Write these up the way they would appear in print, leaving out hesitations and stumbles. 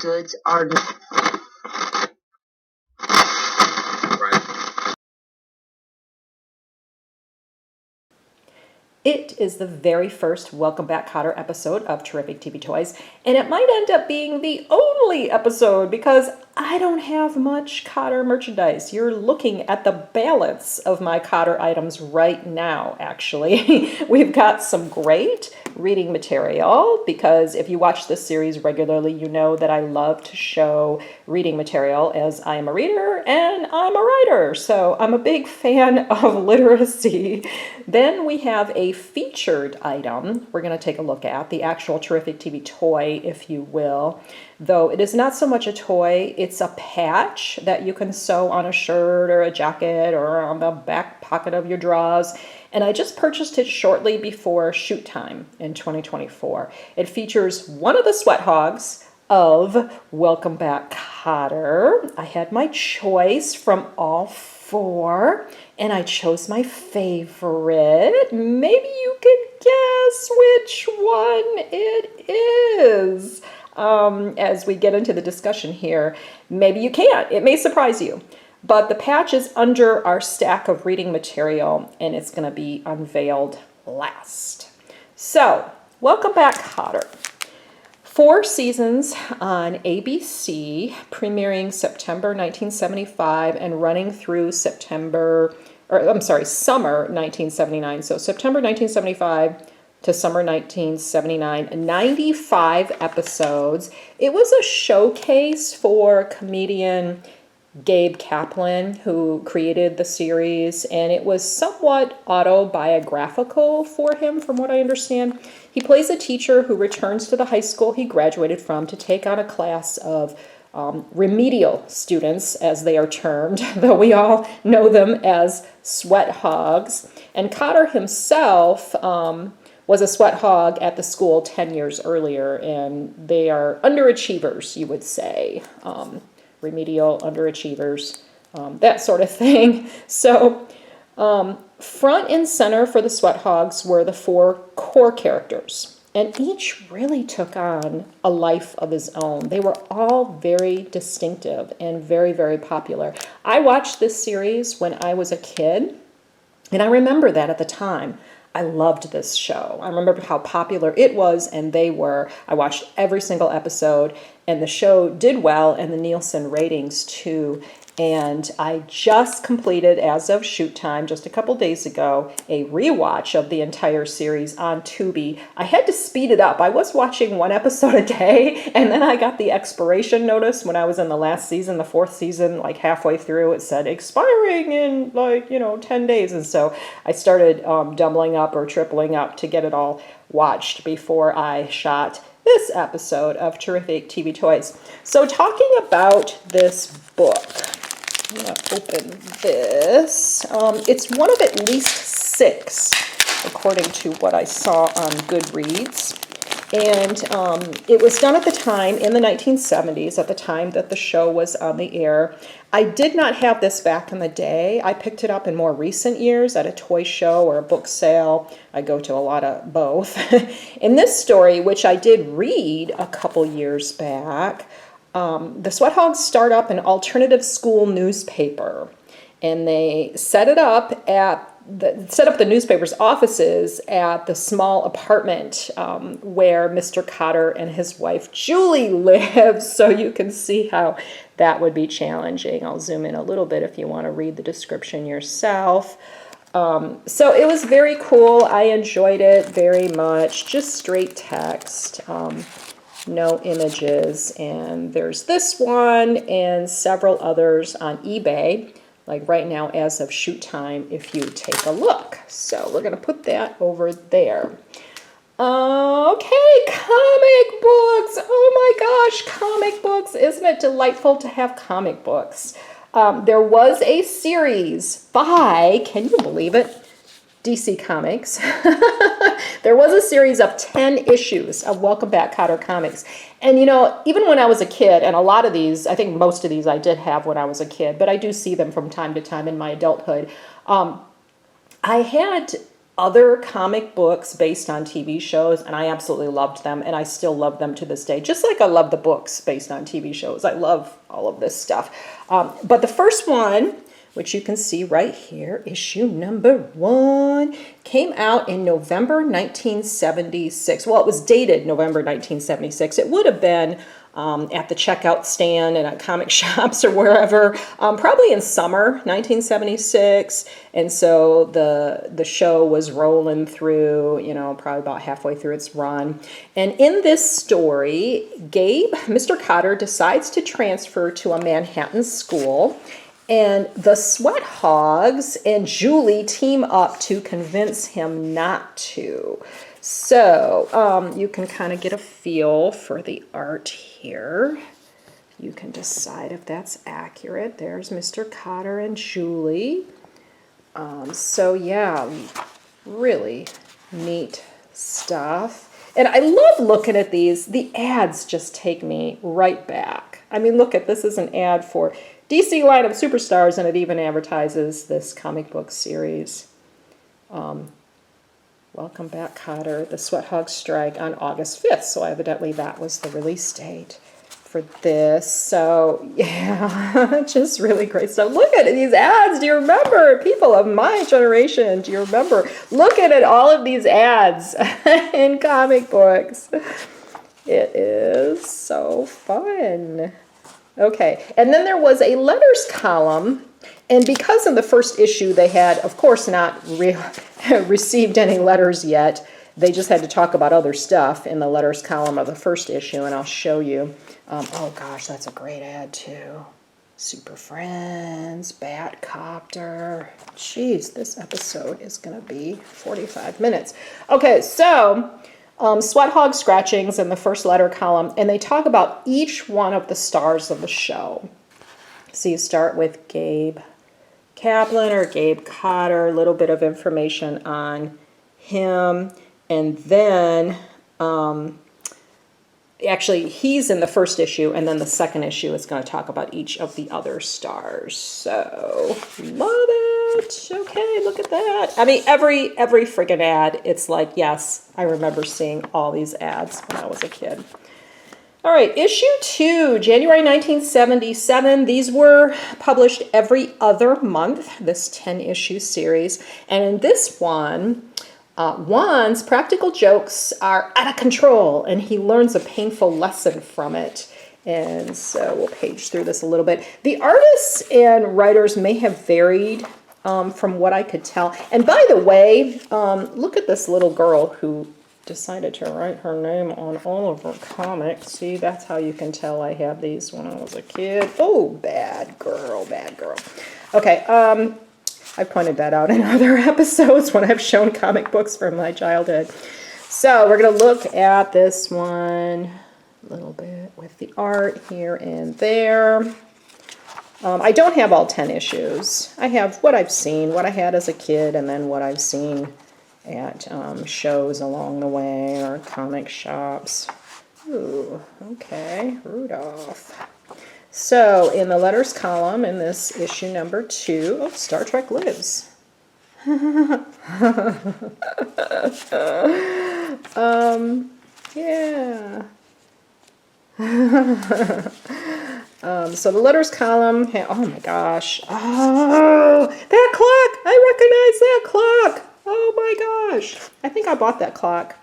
goods are It is the very first Welcome Back Kotter episode of Terrific TV Toys, and it might end up being the only episode because I don't have much Kotter merchandise. You're looking at the balance of my Kotter items right now, actually. We've got some great reading material because if you watch this series regularly, you know that I love to show reading material as I am a reader and I'm a writer. So I'm a big fan of literacy. Then we have a featured item we're going to take a look at, the actual Terrific TV toy, if you will. Though it is not so much a toy, it's a patch that you can sew on a shirt or a jacket or on the back pocket of your drawers. And I just purchased it shortly before shoot time in 2024. It features one of the sweat hogs of Welcome Back Kotter. I had my choice from all four, and I chose my favorite. Maybe you can guess which one it is. As we get into the discussion here, maybe you can't. It may surprise you. But the patch is under our stack of reading material, and it's going to be unveiled last. So, Welcome Back Kotter. 4 seasons on ABC, premiering September 1975 and running through summer 1979. So September 1975 to summer 1979, 95 episodes. It was a showcase for comedian Gabe Kaplan, who created the series, and it was somewhat autobiographical for him, from what I understand. He plays a teacher who returns to the high school he graduated from to take on a class of remedial students, as they are termed, though we all know them as sweat hogs. And Kotter himself was a sweat hog at the school 10 years earlier, and they are underachievers, you would say. Remedial underachievers, that sort of thing. So front and center for the Sweat Hogs were the 4 core characters, and each really took on a life of his own. They were all very distinctive and very, very popular. I watched this series when I was a kid, and I remember that at the time. I loved this show. I remember how popular it was, and they were. I watched every single episode, and the show did well, and the Nielsen ratings too. And I just completed, as of shoot time, just a couple days ago, a rewatch of the entire series on Tubi. I had to speed it up. I was watching 1 episode a day, and then I got the expiration notice when I was in the last season, the 4th season, like halfway through. It said expiring in 10 days. And so I started doubling up or tripling up to get it all watched before I shot this episode of Terrific TV Toys. So talking about this book, I'm going to open this. It's one of at least 6, according to what I saw on Goodreads. And it was done at the time, in the 1970s, at the time that the show was on the air. I did not have this back in the day. I picked it up in more recent years at a toy show or a book sale. I go to a lot of both. In this story, which I did read a couple years back, the Sweat Hogs start up an alternative school newspaper, and they set up the newspaper's offices at the small apartment where Mr. Kotter and his wife Julie live, so you can see how that would be challenging. I'll zoom in a little bit if you want to read the description yourself. So it was very cool. I enjoyed it very much. Just straight text. No images, and there's this one and several others on eBay, like right now as of shoot time, if you take a look. So we're going to put that over there. Okay, comic books. Oh my gosh, comic books. Isn't it delightful to have comic books? There was a series by, can you believe it, DC Comics. There was a series of 10 issues of Welcome Back Kotter comics. And even when I was a kid, and a lot of these, I think most of these I did have when I was a kid, but I do see them from time to time in my adulthood. I had other comic books based on TV shows, and I absolutely loved them, and I still love them to this day, just like I love the books based on TV shows. I love all of this stuff. But the first one, which you can see right here, issue number 1, came out in November 1976. Well, it was dated November 1976. It would have been at the checkout stand and at comic shops or wherever, probably in summer 1976. And so the show was rolling through, you know, probably about halfway through its run. And in this story, Gabe, Mr. Kotter, decides to transfer to a Manhattan school. And the Sweat Hogs and Julie team up to convince him not to. So you can kind of get a feel for the art here. You can decide if that's accurate. There's Mr. Kotter and Julie. So yeah, really neat stuff. And I love looking at these. The ads just take me right back. I mean, look at this is an ad for DC line of superstars, and it even advertises this comic book series. Welcome back, Kotter. The Sweat Hogs strike on August 5th. So evidently that was the release date for this. So yeah, just really great stuff. Look at these ads. Do you remember, people of my generation, do you remember looking at all of these ads in comic books? It is so fun. Okay, and then there was a letters column, and because in the first issue they had, of course, not received any letters yet, they just had to talk about other stuff in the letters column of the first issue, and I'll show you. Oh gosh, that's a great ad too. Super Friends, Batcopter. Jeez, this episode is going to be 45 minutes. Okay, so Sweat Hog scratchings in the first letter column, and they talk about each one of the stars of the show. So you start with Gabe Kaplan or Gabe Kotter, a little bit of information on him, and then actually he's in the first issue, and then the second issue is going to talk about each of the other stars. So love it. Okay, look at that. I mean, every friggin' ad, it's like, yes, I remember seeing all these ads when I was a kid. All right, issue 2, January 1977. These were published every other month, this 10-issue series. And in this one, Juan's practical jokes are out of control, and he learns a painful lesson from it. And so we'll page through this a little bit. The artists and writers may have varied from what I could tell. And by the way, look at this little girl who decided to write her name on all of her comics. See, that's how you can tell I had these when I was a kid. Oh, bad girl, bad girl. Okay, I pointed that out in other episodes when I've shown comic books from my childhood. So we're going to look at this one a little bit with the art here and there. I don't have all 10 issues. I have what I've seen, what I had as a kid, and then what I've seen at shows along the way or comic shops. Ooh, okay, Rudolph. So in the letters column in this issue number 2, oh, Star Trek Lives. Yeah. So the letters column, oh my gosh. Oh, that clock! I recognize that clock! Oh my gosh. I think I bought that clock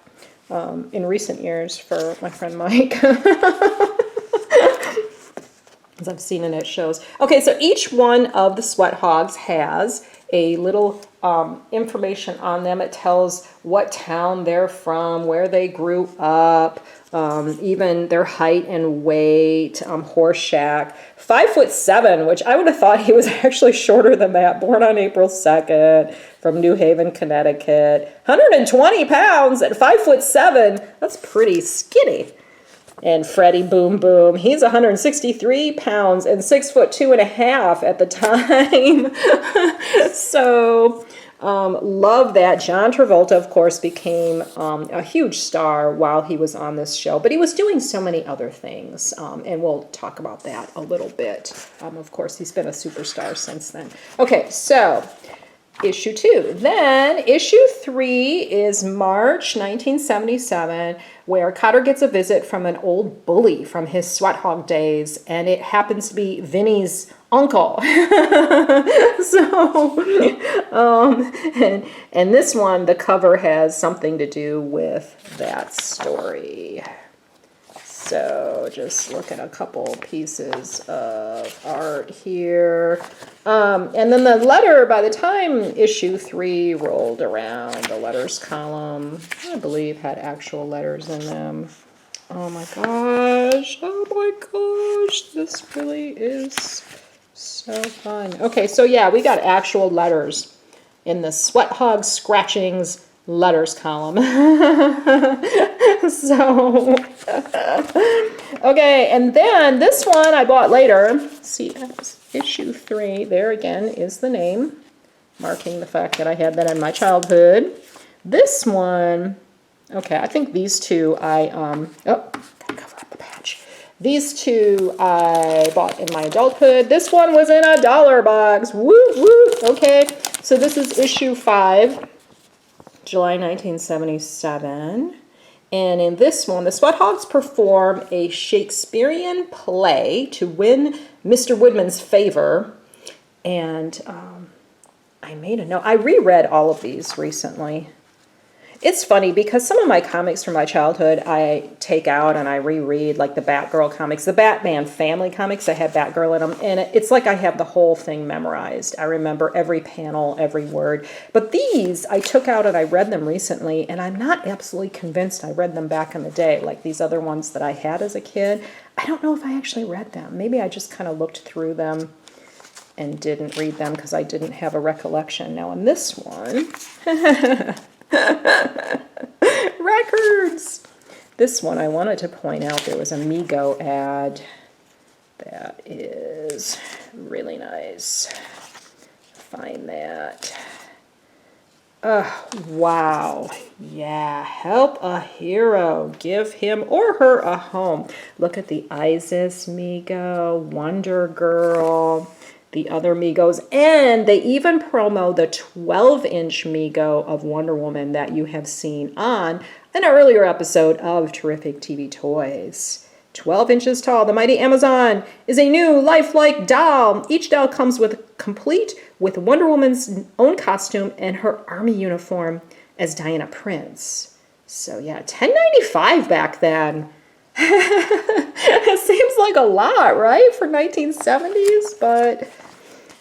in recent years for my friend Mike. As I've seen it at shows. Okay, so each one of the Sweat Hogs has a little information on them. It tells what town they're from, where they grew up, even their height and weight, Horseshack. 5'7", which I would have thought he was actually shorter than that. Born on April 2nd from New Haven, Connecticut. 120 pounds at 5'7". That's pretty skinny. And Freddie Boom Boom, he's 163 pounds and 6'2.5" at the time. So, love that. John Travolta, of course, became a huge star while he was on this show. But he was doing so many other things, and we'll talk about that a little bit. Of course, he's been a superstar since then. Okay, so issue 2. Then issue 3 is March 1977, where Kotter gets a visit from an old bully from his sweat hog days, and it happens to be Vinny's uncle. So, and this one, the cover has something to do with that story. So just look at a couple pieces of art here. And then the letter, by the time issue 3 rolled around, the letters column, I believe, had actual letters in them. Oh my gosh, this really is so fun. Okay, so yeah, we got actual letters in the Sweat Hog Scratchings letters column. So, okay, and then this one I bought later. See, that's issue 3. There again is the name, marking the fact that I had that in my childhood. This one, okay, I think these two gotta cover up the patch. These two I bought in my adulthood. This one was in a $1 box. Woo, woo. Okay, so this is issue 5. July 1977. And in this one, the Sweat Hogs perform a Shakespearean play to win Mr. Woodman's favor. And I made a note. I reread all of these recently. It's funny because some of my comics from my childhood I take out and I reread, like the Batgirl comics. The Batman family comics, I had Batgirl in them. And it's like I have the whole thing memorized. I remember every panel, every word. But these, I took out and I read them recently. And I'm not absolutely convinced I read them back in the day, like these other ones that I had as a kid. I don't know if I actually read them. Maybe I just kind of looked through them and didn't read them because I didn't have a recollection. Now in this one... Records! This one I wanted to point out, there was a Mego ad that is really nice. Find that. Wow. Yeah, help a hero. Give him or her a home. Look at the Isis Mego, Wonder Girl, the other Migos, and they even promo the 12-inch Mego of Wonder Woman that you have seen on an earlier episode of Terrific TV Toys. 12 inches tall, the mighty Amazon is a new lifelike doll. Each doll comes complete with Wonder Woman's own costume and her army uniform as Diana Prince. So yeah, $10.95 back then. It seems like a lot, right, for 1970s, but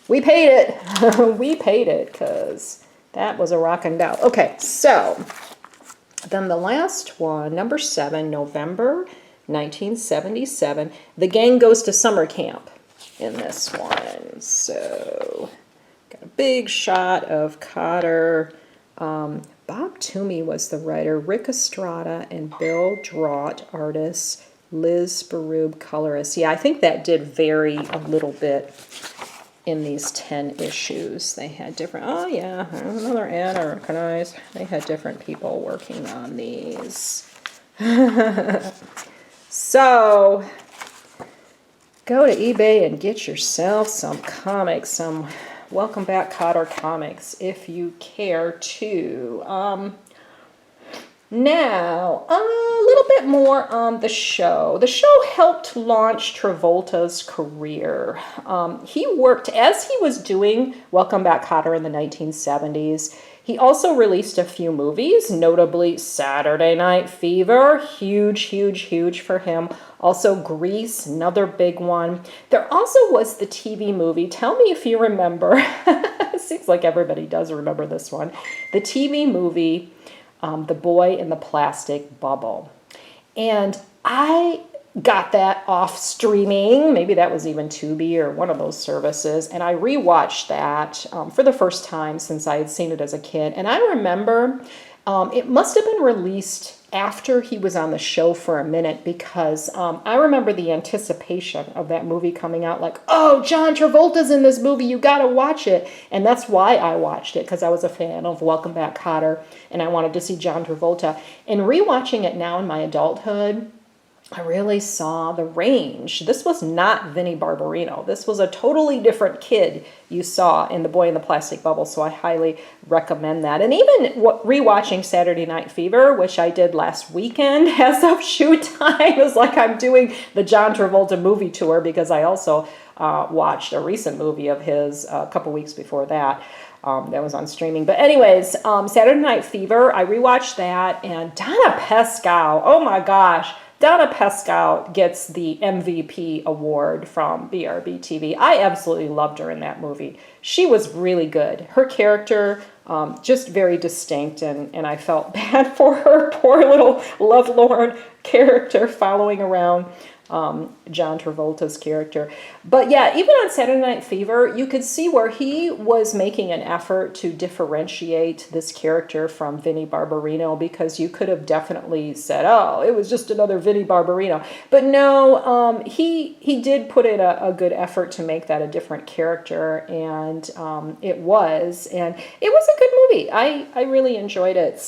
we paid it. We paid it because that was a rockin' doll. Okay, so then the last one, number 7, November 1977. The gang goes to summer camp in this one. So got a big shot of Kotter. Bob Toomey was the writer, Rick Estrada and Bill Draught artists, Liz Berube colorist. Yeah, I think that did vary a little bit in these 10 issues. They had different, oh yeah, another ad I recognize. They had different people working on these. So, go to eBay and get yourself some comics, some Welcome Back Kotter comics, if you care to. Now, a little bit more on the show. The show helped launch Travolta's career. He worked, as he was doing Welcome Back Kotter in the 1970s, he also released a few movies, notably Saturday Night Fever, huge, huge, huge for him. Also Grease, another big one. There also was the TV movie, tell me if you remember, it seems like everybody does remember this one, the TV movie, The Boy in the Plastic Bubble. And I got that off streaming, maybe that was even Tubi or one of those services, and I rewatched that for the first time since I had seen it as a kid. And I remember it must have been released after he was on the show for a minute, because I remember the anticipation of that movie coming out, like, oh, John Travolta's in this movie, you gotta watch it. And that's why I watched it, because I was a fan of Welcome Back Kotter, and I wanted to see John Travolta. And rewatching it now in my adulthood, I really saw the range. This was not Vinnie Barbarino. This was a totally different kid you saw in The Boy in the Plastic Bubble, so I highly recommend that. And even rewatching Saturday Night Fever, which I did last weekend as of shoot time, it was like I'm doing the John Travolta movie tour, because I also watched a recent movie of his a couple weeks before that. That was on streaming. But anyways, Saturday Night Fever, I rewatched that, and Donna Pescow, oh my gosh, Donna Pescow gets the MVP award from BRBTV. I absolutely loved her in that movie. She was really good. Her character, just very distinct, and I felt bad for her poor little lovelorn character following around John Travolta's character. But yeah, even on Saturday Night Fever, you could see where he was making an effort to differentiate this character from Vinnie Barbarino, because you could have definitely said, oh, it was just another Vinnie Barbarino. But no, he did put in a good effort to make that a different character, and it was a good movie. I really enjoyed it.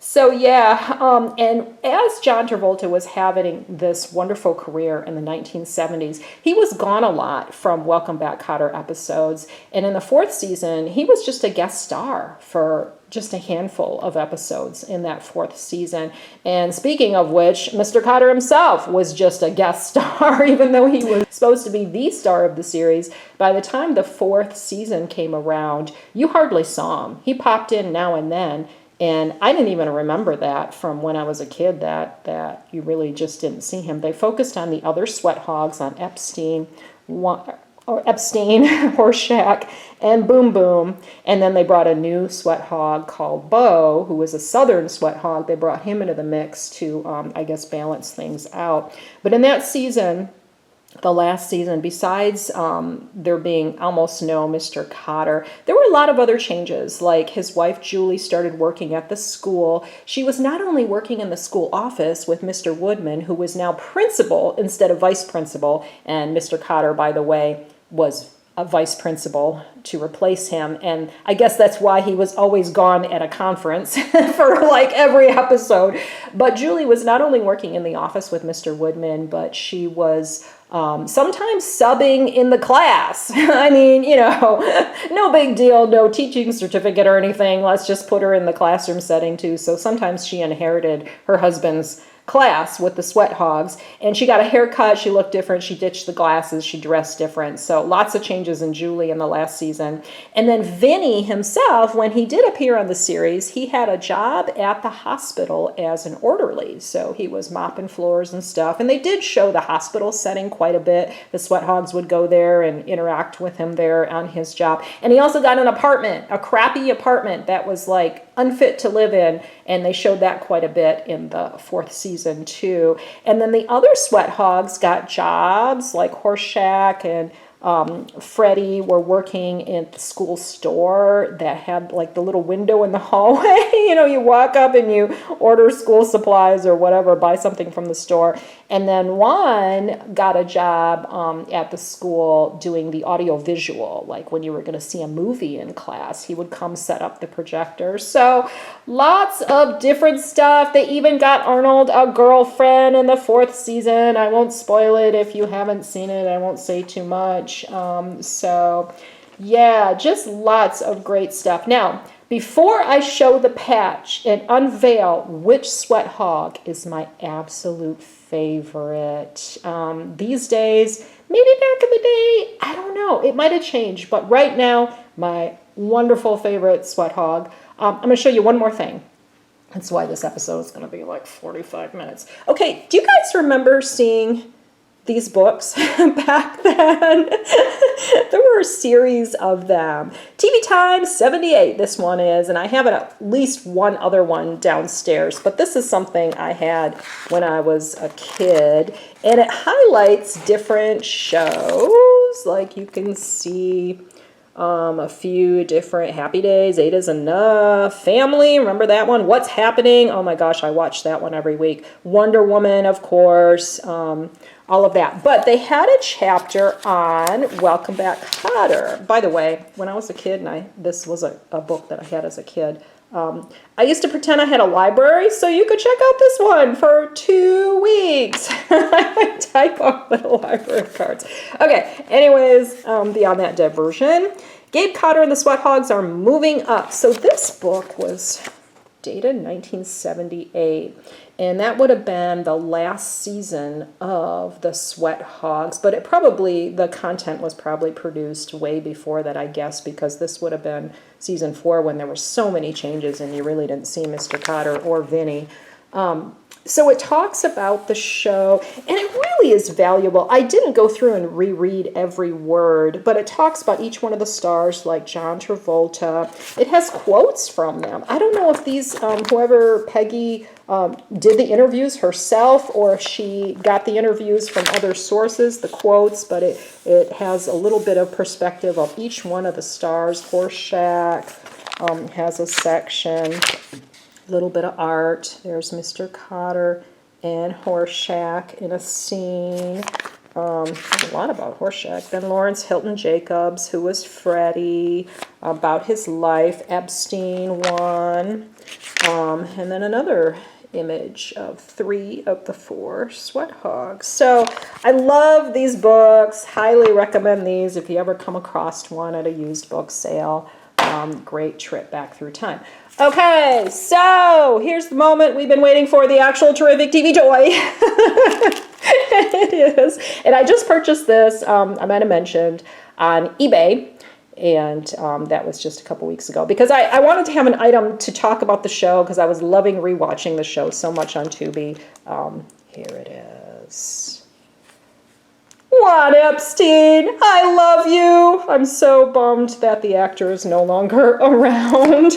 So yeah, and as John Travolta was having this wonderful career in the 1970s, he was gone a lot from Welcome Back, Kotter episodes. And in the 4th season, he was just a guest star for just a handful of episodes in that 4th season. And speaking of which, Mr. Kotter himself was just a guest star, even though he was supposed to be the star of the series. By the time the 4th season came around, you hardly saw him. He popped in now and then. And I didn't even remember that from when I was a kid, that you really just didn't see him. They focused on the other sweat hogs, on Epstein, Horshack, and Boom Boom. And then they brought a new sweat hog called Bo, who was a southern sweat hog. They brought him into the mix to, I guess, balance things out. But in that season, the last season, besides there being almost no Mr. Kotter, there were a lot of other changes. Like his wife Julie started working at the school. She was not only working in the school office with Mr. Woodman, who was now principal instead of vice principal, and Mr. Kotter, by the way, was a vice principal to replace him. And I guess that's why he was always gone at a conference for like every episode. But Julie was not only working in the office with Mr. Woodman, but she was sometimes subbing in the class. I mean, no big deal, no teaching certificate or anything. Let's just put her in the classroom setting too. So sometimes she inherited her husband's class with the sweat hogs, and she got a haircut. She looked different. She ditched the glasses. She dressed different. So lots of changes in Julie in the last season. And then Vinny himself, when he did appear on the series, he had a job at the hospital as an orderly. So he was mopping floors and stuff. And they did show the hospital setting quite a bit. The sweat hogs would go there and interact with him there on his job. And he also got an apartment, a crappy apartment that was like unfit to live in, and they showed that quite a bit in the 4th season too. And then the other sweat hogs got jobs, like Horshack and Freddie were working in the school store that had like the little window in the hallway. You walk up and you order school supplies or whatever, buy something from the store. And then one got a job at the school doing the audio visual, like when you were going to see a movie in class, he would come set up the projector. So lots of different stuff. They even got Arnold a girlfriend in the 4th season. I won't spoil it if you haven't seen it. I won't say too much. So yeah, just lots of great stuff. Now, before I show the patch and unveil which sweat hog is my absolute favorite, these days, maybe back in the day, I don't know, it might have changed, but right now, my wonderful favorite sweat hog. I'm going to show you one more thing. That's why this episode is going to be like 45 minutes. Okay, do you guys remember seeing these books back then? There were a series of them. TV Time 78, this one is, and I have at least one other one downstairs, but this is something I had when I was a kid, and it highlights different shows. Like you can see a few different Happy Days, 8 is Enough, Family, remember that one? What's Happening? Oh my gosh, I watch that one every week. Wonder Woman, of course, all of that. But they had a chapter on Welcome Back, Kotter. By the way, when I was a kid, and this was a book that I had as a kid, I used to pretend I had a library, so you could check out this one for 2 weeks. I would type up little library cards. Okay, anyways, beyond that diversion, Gabe Kotter and the Sweat Hogs are moving up. So this book was dated 1978, and that would have been the last season of the Sweat Hogs, but the content was probably produced way before that, I guess, because this would have been season 4 when there were so many changes and you really didn't see Mr. Kotter or Vinny. So it talks about the show, and it really is valuable. I didn't go through and reread every word, but it talks about each one of the stars, like John Travolta. It has quotes from them. I don't know if these, whoever Peggy did the interviews herself, or if she got the interviews from other sources, the quotes, but it has a little bit of perspective of each one of the stars. Horseshack has a section. Little bit of art. There's Mr. Kotter and Horseshack in a scene. A lot about Horseshack. Then Lawrence Hilton Jacobs, who was Freddie, about his life. Epstein one. And then another image of 3 of the 4 Sweat Hogs. So I love these books. Highly recommend these if you ever come across one at a used book sale. Great trip back through time. Okay, so here's the moment we've been waiting for, the actual terrific TV toy. It is. And I just purchased this, I might have mentioned, on eBay. And that was just a couple weeks ago. Because I wanted to have an item to talk about the show, because I was loving rewatching the show so much on Tubi. Here it is. Juan Epstein, I love you. I'm so bummed that the actor is no longer around.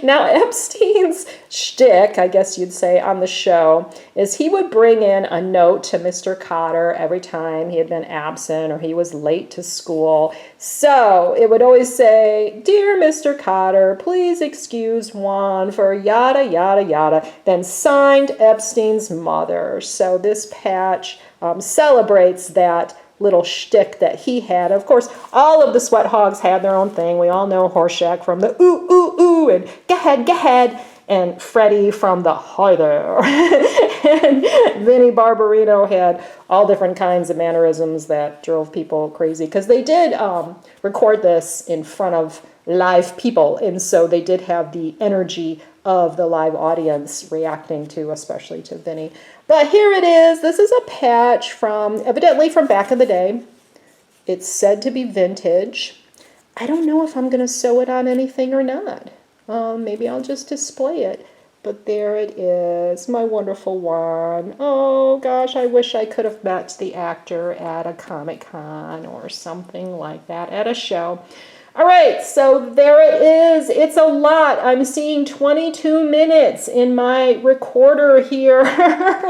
Now, Epstein's shtick, I guess you'd say, on the show is he would bring in a note to Mr. Kotter every time he had been absent or he was late to school. So it would always say, "Dear Mr. Kotter, please excuse Juan for yada, yada, yada." Then signed Epstein's mother. So this patch celebrates that little shtick that he had. Of course, all of the Sweat Hogs had their own thing. We all know Horseshack from the ooh, ooh, ooh, and go ahead, and Freddie from the hi there. And Vinnie Barbarino had all different kinds of mannerisms that drove people crazy, because they did record this in front of live people, and so they did have the energy of the live audience reacting to, especially to Vinny. But here it is. This is a patch evidently from back in the day. It's said to be vintage. I don't know if I'm going to sew it on anything or not. Maybe I'll just display it. But there it is, my wonderful Juan. Oh gosh, I wish I could have met the actor at a Comic-Con or something like that, at a show. All right, so there it is. It's a lot. I'm seeing 22 minutes in my recorder here.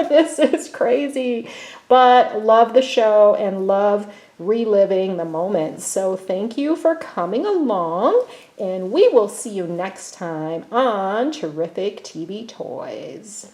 This is crazy. But love the show and love reliving the moments. So thank you for coming along, and we will see you next time on Terrific TV Toys.